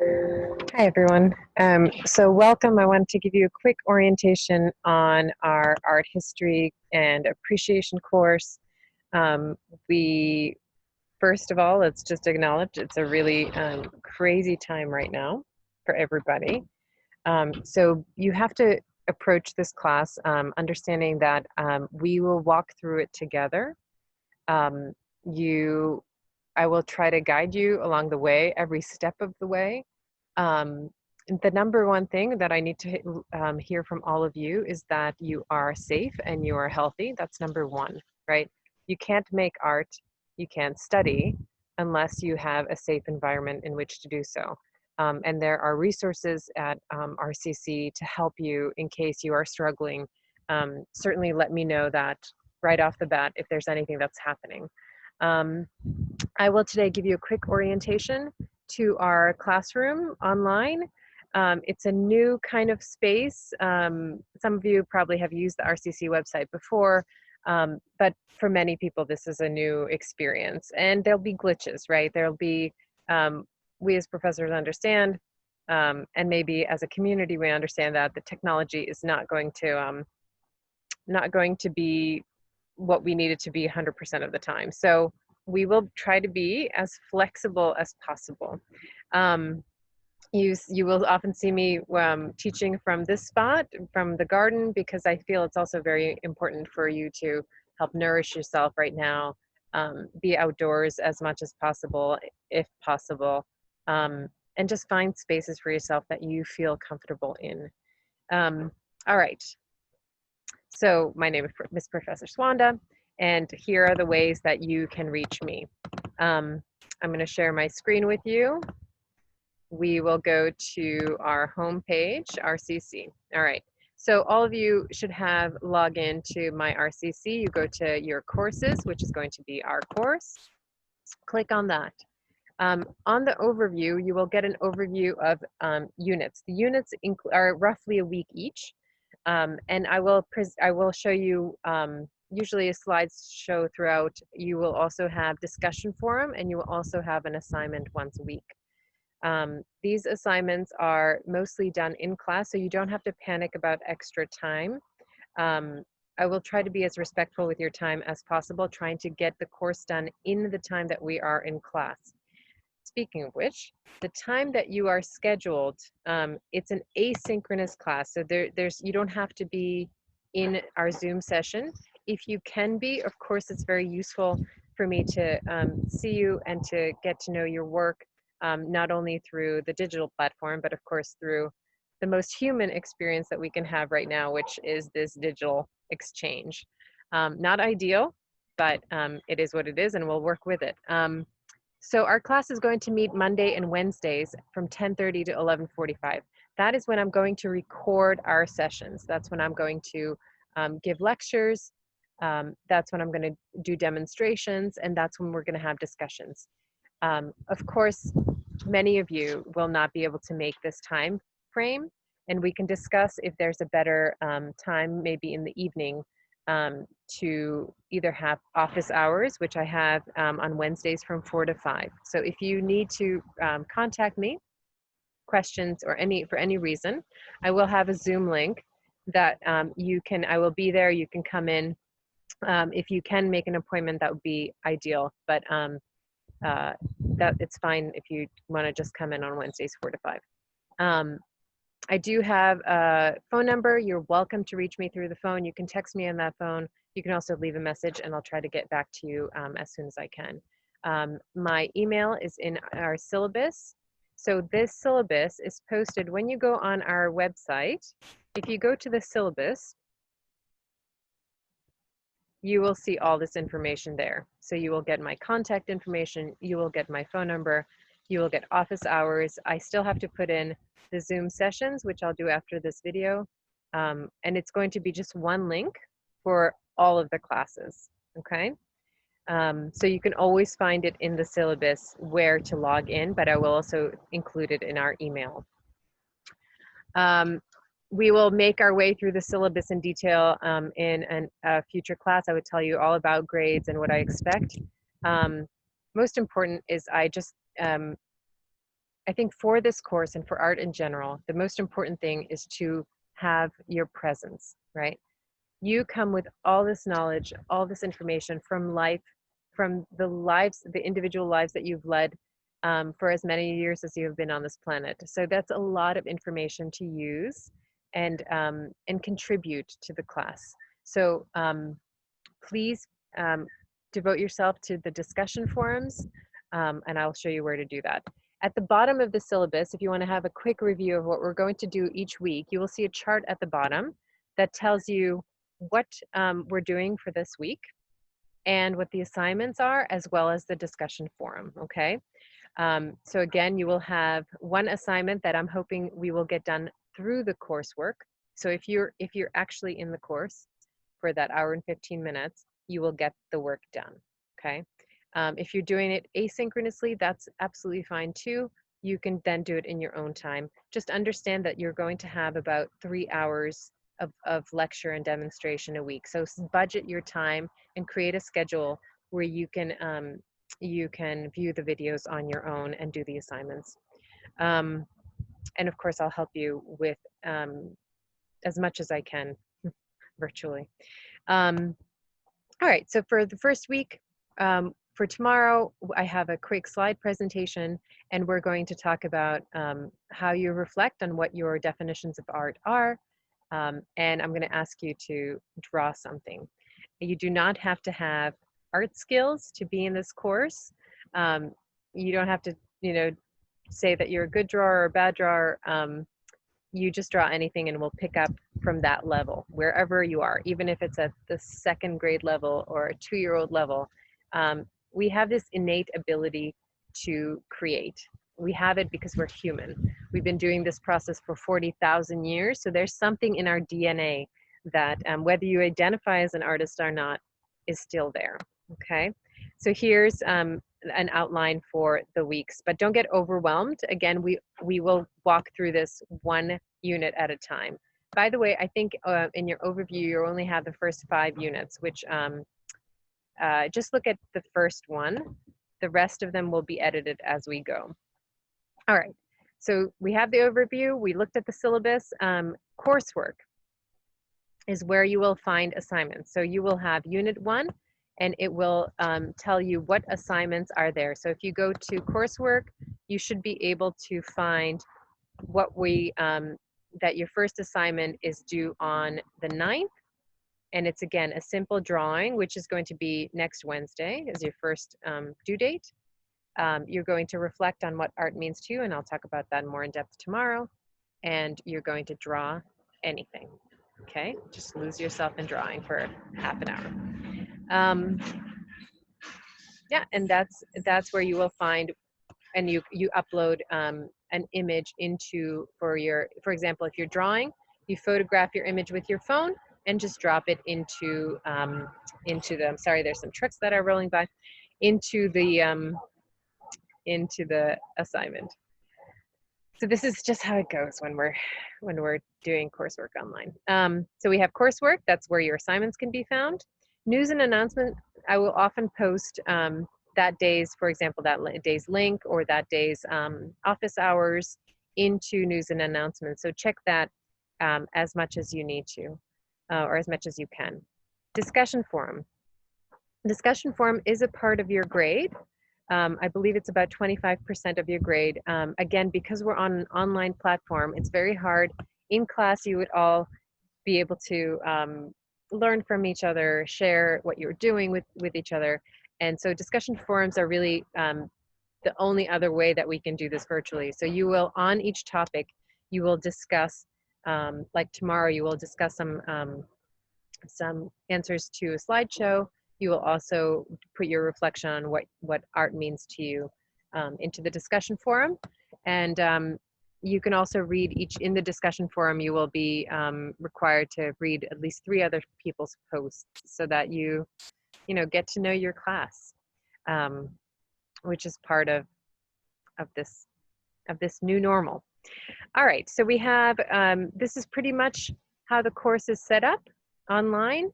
Hi, everyone. So welcome. I wanted to give you a quick orientation on our art history and appreciation course. We, first of all, let's just acknowledge it's a really crazy time right now for everybody. So you have to approach this class understanding that we will walk through it together. Um, you, I will try to guide you along the way, every step of the way. Um, the number one thing that I need to hear from all of you is that you are safe and you are healthy. That's number one, right? You can't make art, you can't study unless you have a safe environment in which to do so. And there are resources at RCC to help you in case you are struggling. Certainly let me know that right off the bat if there's anything that's happening. I will today give you a quick orientation to our classroom online. It's a new kind of space. Some of you probably have used the RCC website before, but for many people, this is a new experience. And there'll be glitches, right? There'll be, we as professors understand, and maybe as a community, we understand that the technology is not going to be what we need it to be 100% of the time. So we will try to be as flexible as possible. You will often see me teaching from this spot, from the garden, because I feel it's also very important for you to help nourish yourself right now, be outdoors as much as possible, if possible, and just find spaces for yourself that you feel comfortable in. All right, so my name is Miss Professor Swanda, and here are the ways that you can reach me. I'm going to share my screen with you. We will go to our homepage, RCC. All right, so all of you should have login to my RCC. You go to your courses, which is going to be our course. Click on that. On the overview, you will get an overview of units. The units are roughly a week each. And I will show you usually a slideshow throughout. You will also have discussion forum, and you will also have an assignment once a week. These assignments are mostly done in class, so you don't have to panic about extra time. I will try to be as respectful with your time as possible, trying to get the course done in the time that we are in class. Speaking of which, the time that you are scheduled, it's an asynchronous class. So you don't have to be in our Zoom session. If you can be, of course, it's very useful for me to see you and to get to know your work, not only through the digital platform, but of course through the most human experience that we can have right now, which is this digital exchange. Not ideal, but it is what it is, and we'll work with it. So our class is going to meet Monday and Wednesdays from 10:30 to 11:45. That is when I'm going to record our sessions. That's when I'm going to give lectures. That's when I'm going to do demonstrations, and that's when we're going to have discussions. Of course, many of you will not be able to make this time frame, and we can discuss if there's a better time, maybe in the evening, to either have office hours, which I have on Wednesdays from 4 to 5. So if you need to contact me, questions or for any reason, I will have a Zoom link that I will be there, you can come in. If you can make an appointment, that would be ideal, but that it's fine if you want to just come in on Wednesdays 4 to 5. I do have a phone number. You're welcome to reach me through the phone. You can text me on that phone. You can also leave a message, and I'll try to get back to you as soon as I can. My email is in our syllabus. So this syllabus is posted when you go on our website. If you go to the syllabus, you will see all this information there. So you will get my contact information, you will get my phone number, you will get office hours. I still have to put in the Zoom sessions, which I'll do after this video. And it's going to be just one link for all of the classes, okay? So you can always find it in the syllabus where to log in, but I will also include it in our email. We will make our way through the syllabus in detail in a future class. I would tell you all about grades and what I expect. Most important is I just I think for this course and for art in general, the most important thing is to have your presence, right? You come with all this knowledge, all this information from life, from the lives, the individual lives that you've led for as many years as you have been on this planet. So that's a lot of information to use and contribute to the class. So please devote yourself to the discussion forums, and I'll show you where to do that. At the bottom of the syllabus, if you want to have a quick review of what we're going to do each week, you will see a chart at the bottom that tells you what we're doing for this week and what the assignments are, as well as the discussion forum, okay? So again, you will have one assignment that I'm hoping we will get done through the coursework. So if you're actually in the course for that hour and 15 minutes, you will get the work done, okay? If you're doing it asynchronously, that's absolutely fine too. You can then do it in your own time. Just understand that you're going to have about 3 hours of lecture and demonstration a week. So budget your time and create a schedule where you can view the videos on your own and do the assignments. And of course, I'll help you with as much as I can virtually. All right, so for the first week, for tomorrow, I have a quick slide presentation, and we're going to talk about how you reflect on what your definitions of art are, and I'm going to ask you to draw something. You do not have to have art skills to be in this course. You don't have to, say that you're a good drawer or a bad drawer. You just draw anything and we'll pick up from that level, wherever you are, even if it's at the 2nd grade level or a 2-year-old level. We have this innate ability to create. We have it because we're human. We've been doing this process for 40,000 years, so there's something in our DNA that whether you identify as an artist or not is still there, okay? So here's an outline for the weeks, but don't get overwhelmed. Again, we will walk through this one unit at a time. By the way, I think in your overview, you only have the first 5 units, which just look at the first one. The rest of them will be edited as we go. All right, so we have the overview. We looked at the syllabus. Coursework is where you will find assignments. So you will have unit 1, and it will tell you what assignments are there. So if you go to coursework, you should be able to find what that your first assignment is due on the 9th. And it's, again, a simple drawing, which is going to be next Wednesday as your first due date. You're going to reflect on what art means to you, and I'll talk about that more in depth tomorrow. And you're going to draw anything, okay? Just lose yourself in drawing for half an hour. Yeah, and that's where you will find, and you upload an image into, for example, if you're drawing, you photograph your image with your phone and just drop it into the, I'm sorry, there's some trucks that are rolling by, into the assignment. So this is just how it goes when we're doing coursework online. So we have coursework, that's where your assignments can be found. News and announcement, I will often post that day's, for example, that day's link or that day's office hours into news and announcements. So check that as much as you need to, or as much as you can. Discussion forum. Discussion forum is a part of your grade. I believe it's about 25% of your grade. Again, because we're on an online platform, it's very hard. In class, you would all be able to learn from each other, share what you're doing with each other. And so discussion forums are really the only other way that we can do this virtually. So you will, on each topic, you will discuss, like tomorrow, you will discuss some answers to a slideshow. You will also put your reflection on what art means to you into the discussion forum. And you can also read in the discussion forum, you will be required to read at least 3 other people's posts so that you get to know your class, which is part of this new normal. All right, so we have, this is pretty much how the course is set up online.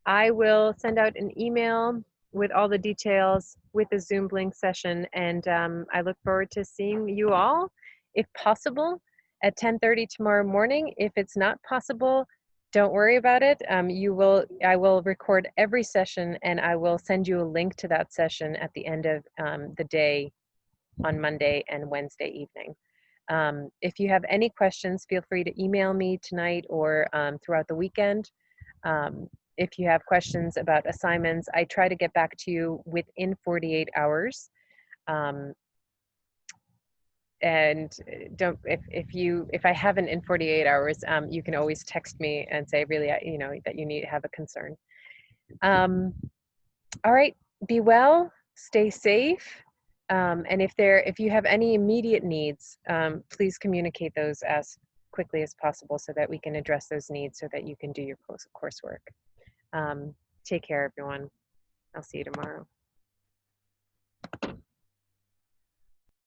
I will send out an email with all the details with the Zoom Blink session. And I look forward to seeing you all, if possible, at 10:30 tomorrow morning. If it's not possible, don't worry about it. I will record every session, and I will send you a link to that session at the end of the day on Monday and Wednesday evening. If you have any questions, feel free to email me tonight or throughout the weekend. If you have questions about assignments, I try to get back to you within 48 hours. And don't, if I haven't in 48 hours, you can always text me and say, really, you know, that you need to have a concern. All right, be well, stay safe. And if you have any immediate needs, please communicate those as quickly as possible so that we can address those needs so that you can do your coursework. Take care, everyone. I'll see you tomorrow.